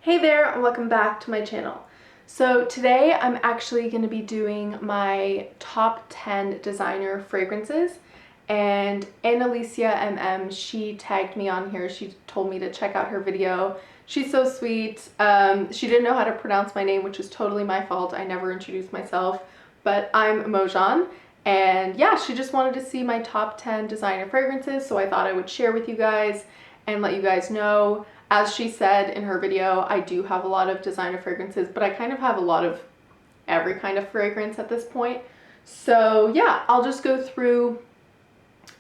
Hey there, and welcome back to my channel. So today I'm actually going to be doing my top 10 designer fragrances, and Analicia MM, she tagged me on here. She told me to check out her video. She's so sweet. She didn't know how to pronounce my name, which is totally my fault. I never introduced myself, but I'm Mojan. And yeah, she just wanted to see my top 10 designer fragrances, so I thought I would share with you guys and let you guys know. As she said in her video, I do have a lot of designer fragrances, but I kind of have a lot of every kind of fragrance at this point. So yeah, I'll just go through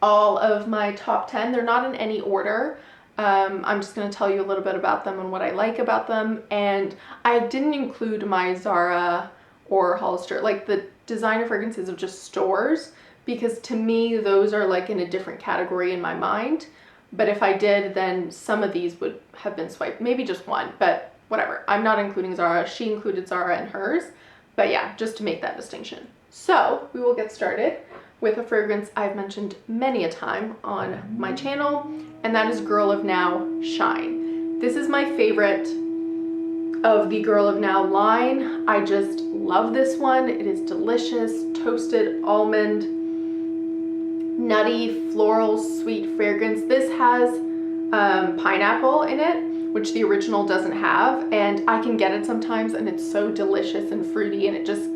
all of my top 10. They're not in any order. I'm just going to tell you a little bit about them and what I like about them. And I didn't include my Zara or Hollister, like the designer fragrances of just stores, because to me those are like in a different category in my mind. But if I did, then some of these would have been swiped, maybe just one, but whatever. I'm not including Zara. She included Zara in hers, but yeah, just to make that distinction. So we will get started with a fragrance I've mentioned many a time on my channel, and that is Girl of Now Shine. This is my favorite of the Girl of Now line. I just love this one. It is delicious, toasted almond, nutty, floral, sweet fragrance. This has pineapple in it, which the original doesn't have, and I can get it sometimes and it's so delicious and fruity and it just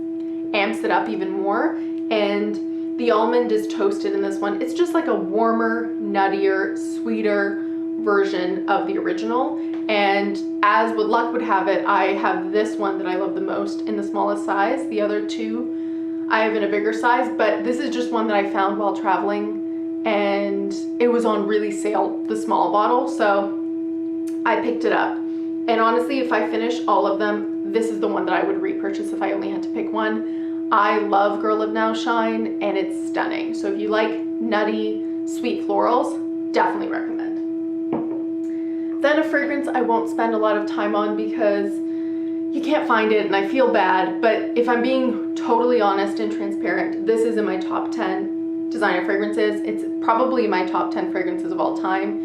amps it up even more. And the almond is toasted in this one. It's just like a warmer, nuttier, sweeter version of the original. And as what luck would have it, I have this one that I love the most in the smallest size. The other two I have in a bigger size, but this is just one that I found while traveling and it was on really sale, the small bottle, so I picked it up. And honestly, if I finish all of them, this is the one that I would repurchase if I only had to pick one. I love Girl of Now Shine and it's stunning. So if you like nutty, sweet florals, definitely recommend. Then a fragrance I won't spend a lot of time on because you can't find it and I feel bad, but if I'm being totally honest and transparent, this is in my top 10 designer fragrances. It's probably my top 10 fragrances of all time.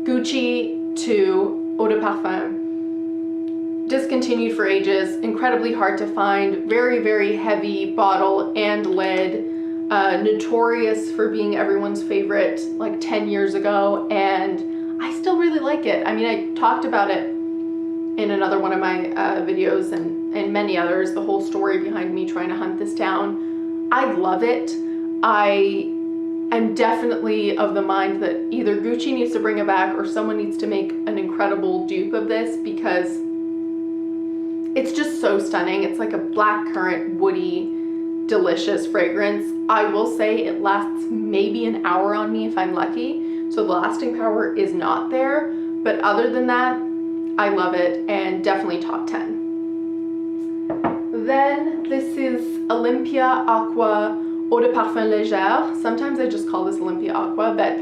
Gucci to Eau de Parfum. Discontinued for ages, incredibly hard to find, very, very heavy bottle and lid, notorious for being everyone's favorite like 10 years ago, and I still really like it. I mean, I talked about it in another one of my videos and many others, the whole story behind me trying to hunt this down. I love it. I am definitely of the mind that either Gucci needs to bring it back or someone needs to make an incredible dupe of this because it's just so stunning. It's like a blackcurrant, woody, delicious fragrance. I will say it lasts maybe an hour on me if I'm lucky, so the lasting power is not there, but other than that, I love it and definitely top 10. Then this is Olympea Aqua Eau de Parfum Legere. Sometimes I just call this Olympea Aqua, but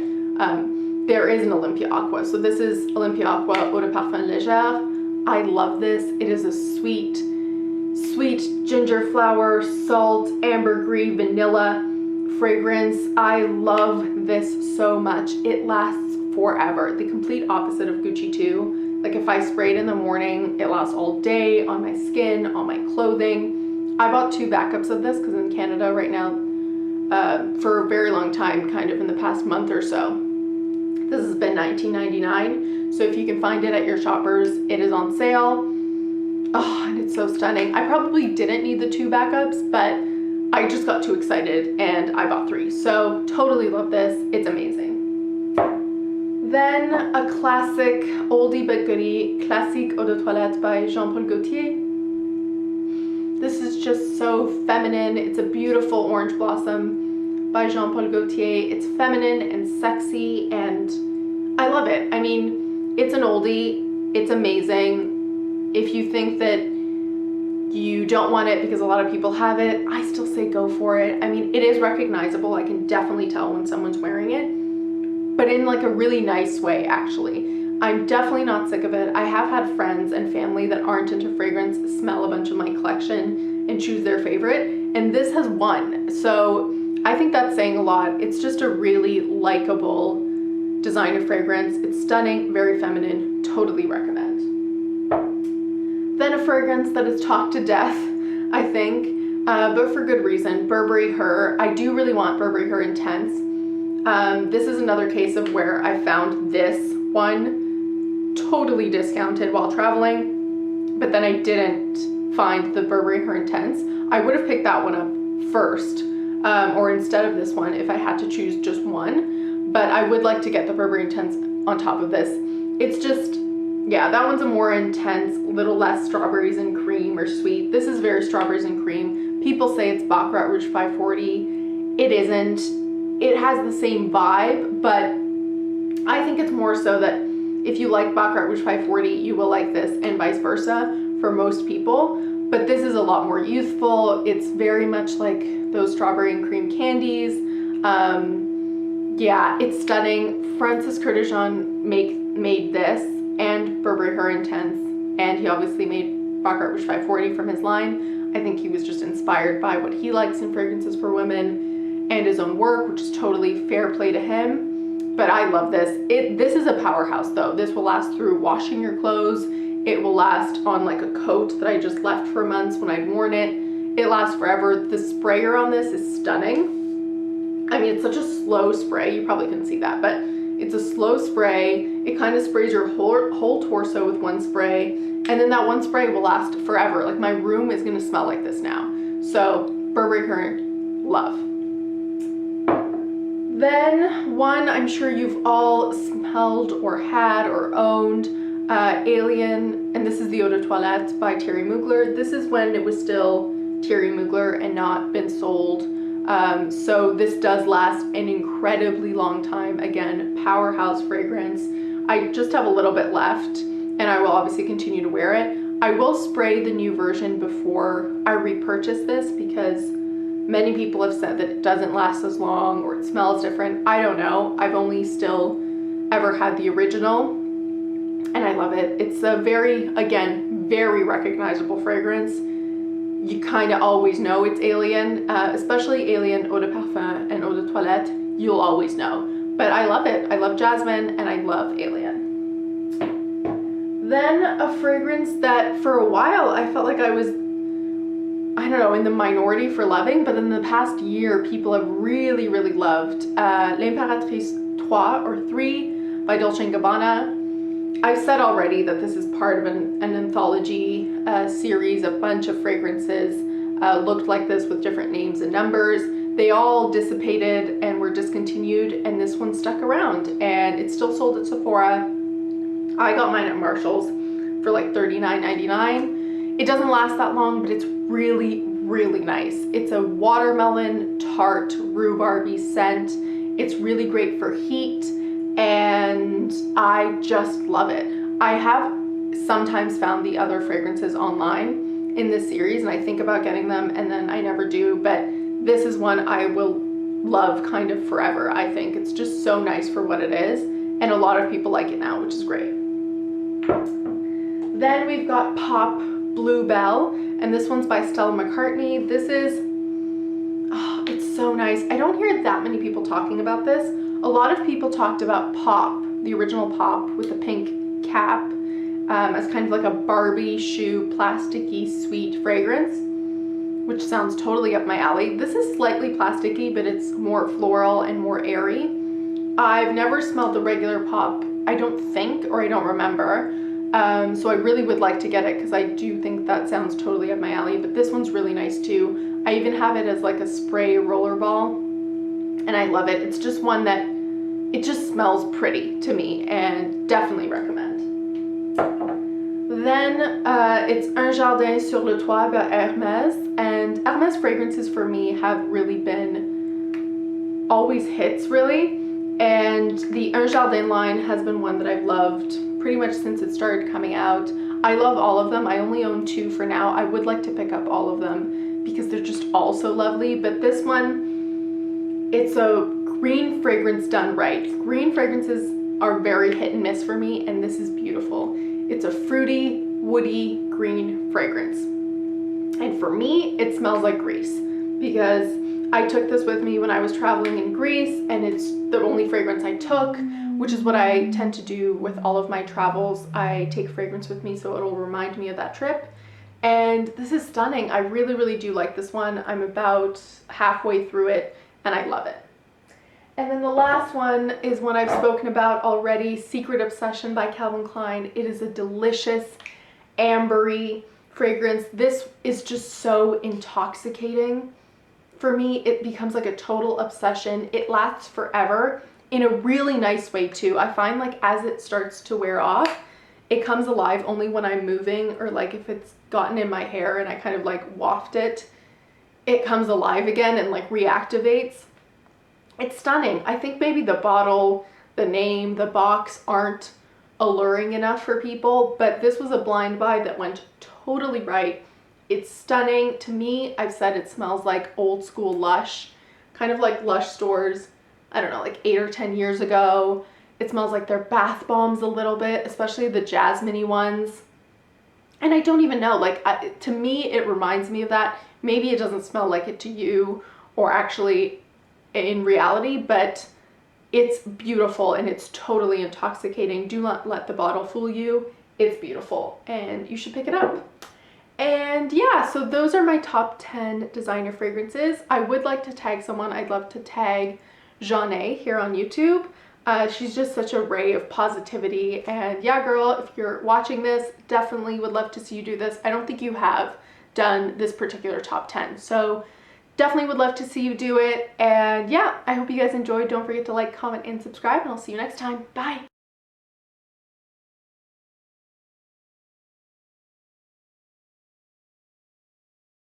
there is an Olympea Aqua. So this is Olympea Aqua Eau de Parfum Legere. I love this. It is a sweet, sweet ginger flower, salt, ambergris, vanilla fragrance. I love this so much. It lasts forever. The complete opposite of Gucci 2. Like if I spray it in the morning, it lasts all day on my skin, on my clothing. I bought 2 backups of this because in Canada right now, for a very long time, kind of in the past month or so, this has been $19.99. So if you can find it at your Shoppers, it is on sale. Oh, and it's so stunning. I probably didn't need the 2 backups, but I just got too excited and I bought 3. So totally love this. It's amazing. Then a classic, oldie but goodie, Classique Eau de Toilette by Jean-Paul Gaultier. This is just so feminine. It's a beautiful orange blossom by Jean-Paul Gaultier. It's feminine and sexy and I love it. I mean, it's an oldie, it's amazing. If you think that you don't want it because a lot of people have it, I still say go for it. I mean, it is recognizable. I can definitely tell when someone's wearing it, but in like a really nice way, actually. I'm definitely not sick of it. I have had friends and family that aren't into fragrance smell a bunch of my collection and choose their favorite, and this has won. So I think that's saying a lot. It's just a really likable designer fragrance. It's stunning, very feminine, totally recommend. another fragrance that is talked to death, I think, but for good reason. Burberry Her. I do really want Burberry Her Intense. This is another case of where I found this one totally discounted while traveling, but then I didn't find the Burberry Her Intense. I would have picked that one up first, or instead of this one if I had to choose just one, but I would like to get the Burberry Intense on top of this. It's just, yeah, that one's a more intense, little less strawberries and cream or sweet. This is very strawberries and cream. People say it's Baccarat Rouge 540. It isn't. It has the same vibe, but I think it's more so that if you like Baccarat Rouge 540, you will like this, and vice versa for most people. But this is a lot more youthful. It's very much like those strawberry and cream candies. Yeah, it's stunning. Francis Kurkdjian made this and Burberry Her Intense, and he obviously made Baccarat Rouge 540 from his line. I think he was just inspired by what he likes in fragrances for women and his own work, which is totally fair play to him. But I love this. This is a powerhouse though. This will last through washing your clothes. It will last on like a coat that I just left for months when I'd worn it. It lasts forever. The sprayer on this is stunning. I mean, it's such a slow spray. You probably couldn't see that, but it's a slow spray. It kind of sprays your whole torso with one spray, and then that one spray will last forever. Like, my room is gonna smell like this now. So Burberry Her, love. Then one I'm sure you've all smelled or had or owned, Elie, and this is the Eau de Toilette by Thierry Mugler. This is when it was still Thierry Mugler and not been sold. So this does last an incredibly long time. Again, powerhouse fragrance. I just have a little bit left, and I will obviously continue to wear it. I will spray the new version before I repurchase this because many people have said that it doesn't last as long or it smells different. I don't know. I've only still ever had the original, and I love it. It's a very, again, very recognizable fragrance. You kind of always know it's Alien, especially Alien Eau de Parfum and Eau de Toilette. You'll always know. But I love it. I love Jasmine and I love Alien. Then a fragrance that for a while I felt like I was, I don't know, in the minority for loving, but in the past year people have really, really loved L'Impératrice Toit or 3 by Dolce & Gabbana. I've said already that this is part of an anthology series. A bunch of fragrances looked like this with different names and numbers. They all dissipated and were discontinued, and this one stuck around, and it's still sold at Sephora. I got mine at Marshall's for like $39.99. It doesn't last that long, but it's really, really nice. It's a watermelon tart rhubarby scent. It's really great for heat, and I just love it. I have sometimes found the other fragrances online in this series, and I think about getting them and then I never do, but this is one I will love kind of forever. I think it's just so nice for what it is, and a lot of people like it now, which is great. Then we've got Pop Bluebell, and this one's by Stella McCartney. This is, oh, it's so nice. I don't hear that many people talking about this. A lot of people talked about Pop, the original Pop with the pink cap, as kind of like a Barbie shoe, plasticky, sweet fragrance, which sounds totally up my alley. This is slightly plasticky, but it's more floral and more airy. I've never smelled the regular Pop, I don't think, or I don't remember. So I really would like to get it because I do think that sounds totally up my alley, but this one's really nice too. I even have it as like a spray roller ball, and I love it. It's just one that, it just smells pretty to me, and definitely recommend. Then it's Un Jardin sur le Toit by Hermes, and Hermes fragrances for me have really been always hits, really, and the Un Jardin line has been one that I've loved pretty much since it started coming out. I love all of them. I only own 2 for now. I would like to pick up all of them because they're just all so lovely, but this one, it's a green fragrance done right. Green fragrances are very hit and miss for me, and this is beautiful. It's a fruity, woody, green fragrance. And for me, it smells like Greece because I took this with me when I was traveling in Greece, and it's the only fragrance I took, which is what I tend to do with all of my travels. I take fragrance with me so it'll remind me of that trip. And this is stunning. I really, really do like this one. I'm about halfway through it and I love it. And then the last one is one I've spoken about already, Secret Obsession by Calvin Klein. It is a delicious ambery fragrance. This is just so intoxicating. For me, it becomes like a total obsession. It lasts forever in a really nice way too. I find like as it starts to wear off, it comes alive only when I'm moving, or like if it's gotten in my hair and I kind of like waft it, it comes alive again and like reactivates. It's stunning. I think maybe the bottle, the name, the box aren't alluring enough for people, but this was a blind buy that went totally right. It's stunning. To me, I've said it smells like old school Lush, kind of like Lush stores, I don't know, like 8 or 10 years ago. It smells like their bath bombs a little bit, especially the jasmine-y ones. And I don't even know, like to me, it reminds me of that. Maybe it doesn't smell like it to you or actually in reality, but it's beautiful and it's totally intoxicating. Do not let the bottle fool you. It's beautiful and you should pick it up. And yeah, so those are my top 10 designer fragrances. I would like to tag someone. I'd love to tag Jardin here on YouTube. She's just such a ray of positivity. And yeah, girl, if you're watching this, definitely would love to see you do this. I don't think you have done this particular top 10. So definitely would love to see you do it. And yeah, I hope you guys enjoyed. Don't forget to like, comment, and subscribe, and I'll see you next time. Bye.